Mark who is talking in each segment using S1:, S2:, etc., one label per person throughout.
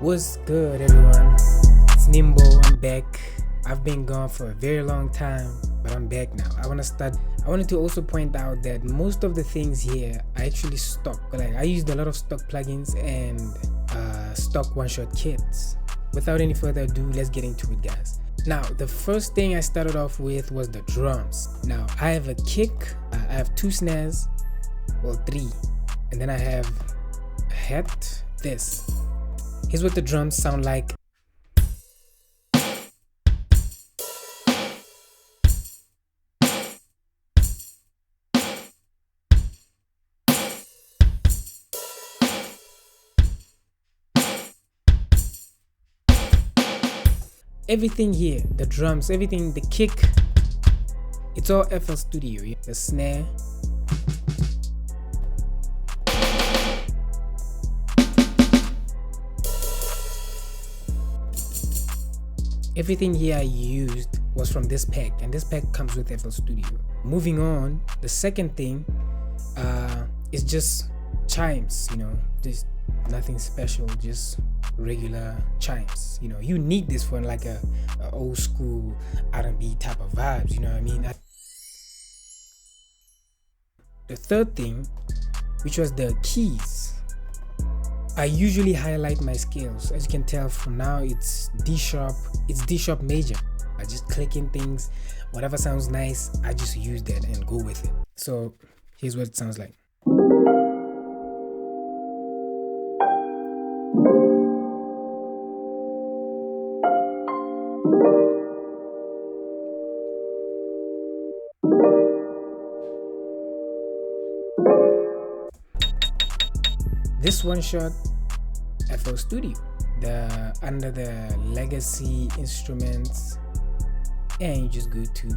S1: What's good, everyone? It's Nimbo. I'm back. I've been gone for a very long time, but I'm back now. I wanted to also point out that most of the things here are actually stock. Like, I used a lot of stock plugins and stock one-shot kits. Without any further ado, let's get into it, guys. Now, the first thing I started off with was the drums. Now, I have a kick, I have 2 snares, well 3, and then I have a hat, this. Here's what the drums sound like. Everything here, the drums, everything, the kick, it's all FL Studio. The snare, everything here I used was from this pack, and this pack comes with FL Studio. Moving on, the second thing is just chimes, just nothing special, just regular chimes. You need this for like a old school R&B type of vibes, you know what I mean? The third thing, which was the keys. I usually highlight my scales. As you can tell from now, it's D sharp major. I just click in things, whatever sounds nice, I just use that and go with it. So here's what it sounds like. This one shot FL Studio, under the legacy instruments, and you just go to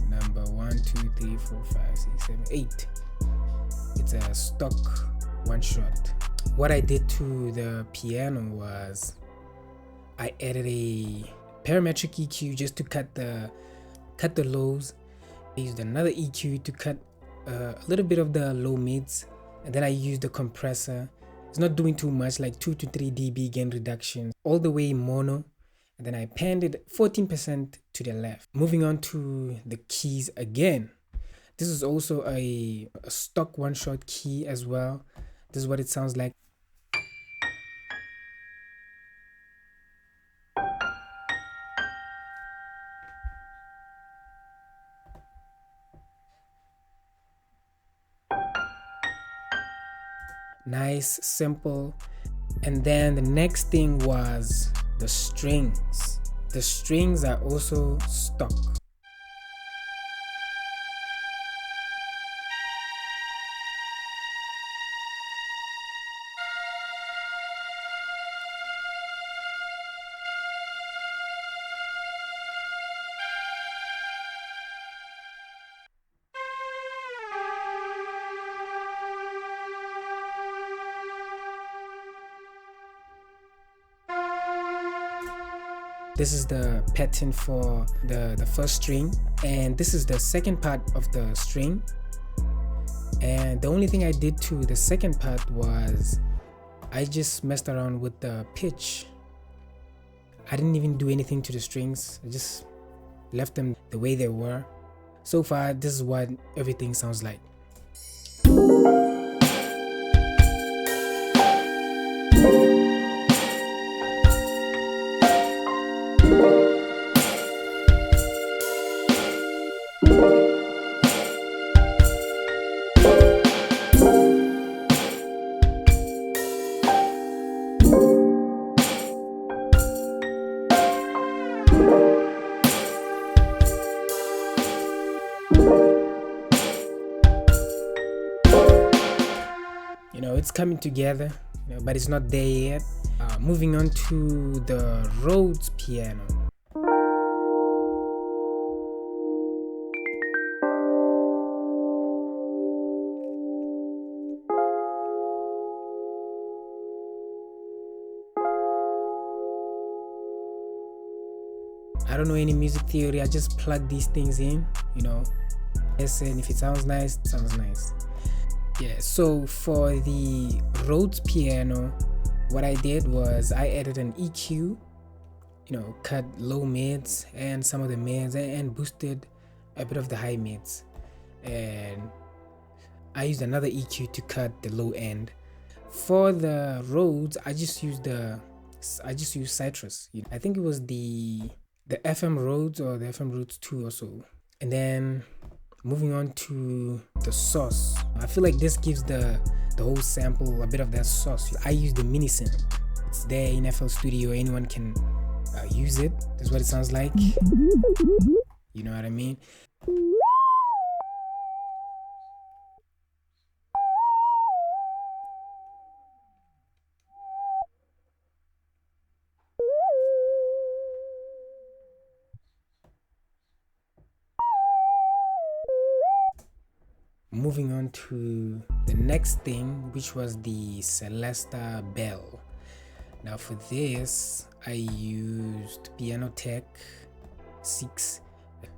S1: number 1, 2, 3, 4, 5, 6, 7, 8. It's a stock one shot. What I did to the piano was I added a parametric EQ just to cut the lows. I used another EQ to cut a little bit of the low mids. And then I used the compressor. It's not doing too much, like 2 to 3 dB gain reduction, all the way mono. And then I panned it 14% to the left. Moving on to the keys again. This is also a stock one-shot key as well. This is what it sounds like. Nice, simple. And then the next thing was the strings. The strings are also stock. This is the pattern for the first string, and this is the second part of the string. And the only thing I did to the second part was I just messed around with the pitch. I didn't even do anything to the strings. I just left them the way they were. So far, this is what everything sounds like. it's coming together, but it's not there yet. Moving on to the Rhodes piano. I don't know any music theory, I just plug these things in, listen, if it sounds nice, it sounds nice. Yeah, so for the Rhodes piano, what I did was I added an EQ, cut low mids and some of the mids and boosted a bit of the high mids. And I used another EQ to cut the low end. For the Rhodes, I just used Citrus. I think it was the FM Rhodes or the FM Rhodes 2 or so. And then moving on to the sauce, I feel like this gives the whole sample a bit of that sauce. I use the mini synth. It's there in FL Studio, anyone can use it. That's what it sounds like. You know what I mean? Moving on to the next thing, which was the Celesta bell. Now for this, I used Piano Tech 6.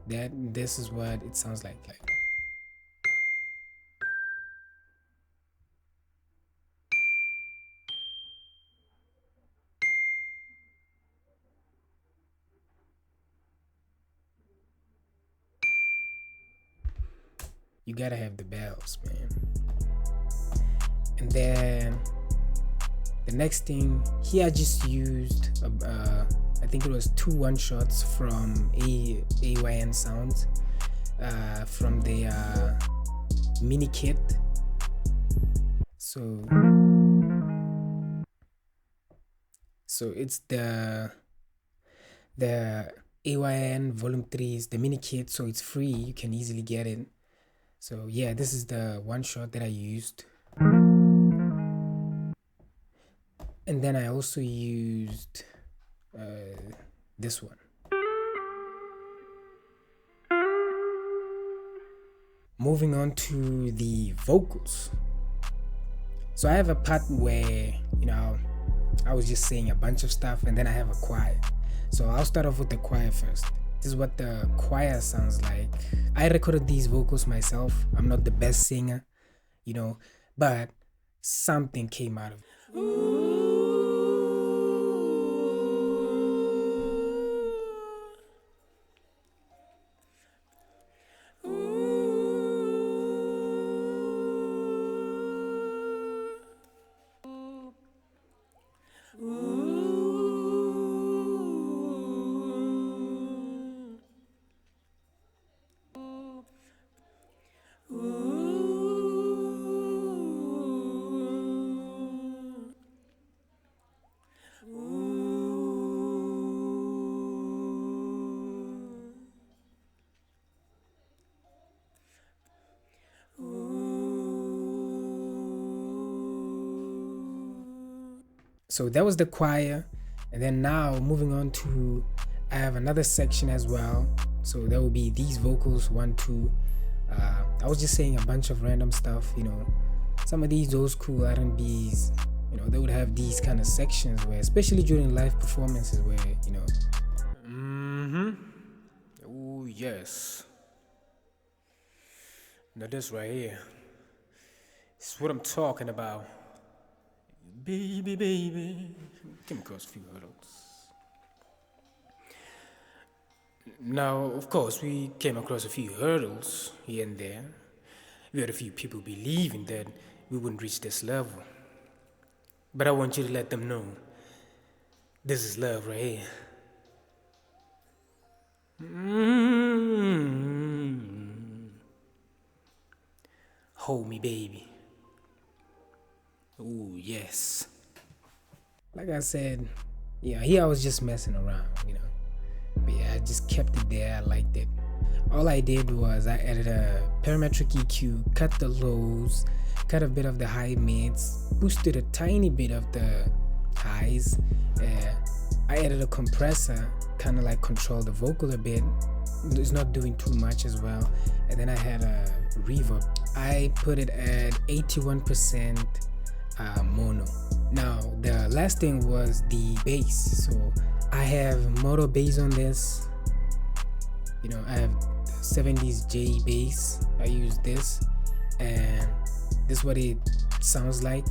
S1: This is what it sounds like. You gotta have the bells, man. And then the next thing here, I just used I think it was 2 one-shots from AYN Sounds from their mini kit. So it's the AYN Volume 3 is the mini kit, so it's free, you can easily get it. So yeah, this is the one shot that I used. And then I also used this one. Moving on to the vocals. So I have a part where, I was just saying a bunch of stuff, and then I have a choir. So I'll start off with the choir first. This is what the choir sounds like. I recorded these vocals myself. I'm not the best singer, but something came out of it. So that was the choir, and then now moving on to, I have another section as well. So there will be these vocals, 1, 2. I was just saying a bunch of random stuff, some of these old school R&Bs, they would have these kind of sections where, especially during live performances, where oh yes, now this right here is what I'm talking about. Baby, came across a few hurdles. Now, of course, we came across a few hurdles here and there. We had a few people believing that we wouldn't reach this level. But I want you to let them know, this is love right here. Hold me, baby. Oh yes. Like I said, here I was just messing around, But yeah, I just kept it there. I liked it. All I did was I added a parametric EQ, cut the lows, cut a bit of the high mids, boosted a tiny bit of the highs. I added a compressor, kind of like control the vocal a bit. It's not doing too much as well. And then I had a reverb. I put it at 81% mono. Now the last thing was the bass. So I have motor bass on this. You know, I have 70s J bass. I use this, and this is what it sounds like.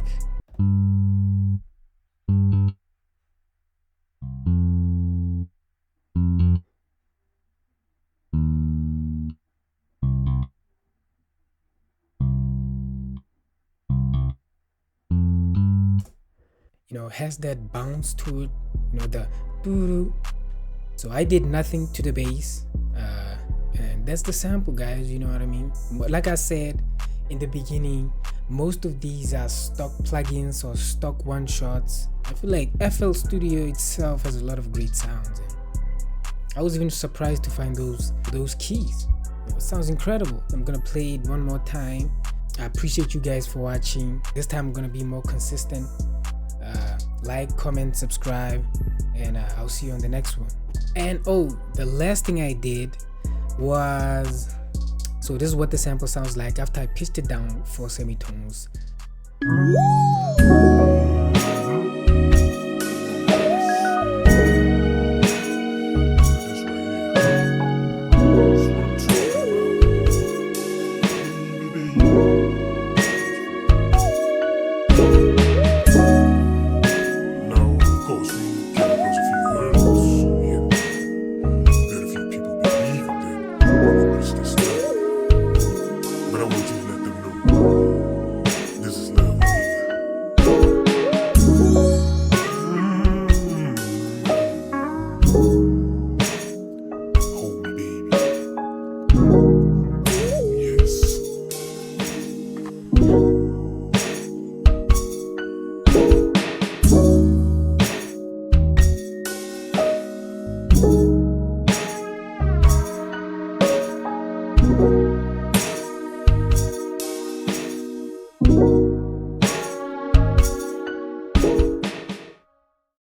S1: You know, has that bounce to it, you know, the doo-doo. So I did nothing to the bass, and that's the sample, guys, you know what I mean? Like I said in the beginning, most of these are stock plugins or stock one-shots. I feel like FL Studio itself has a lot of great sounds, and I was even surprised to find those keys. It sounds incredible. I'm gonna play it one more time. I appreciate you guys for watching. This time I'm gonna be more consistent. Like, comment, subscribe, and I'll see you on the next one. And oh, the last thing I did was, so this is what the sample sounds like after I pitched it down 4 semitones.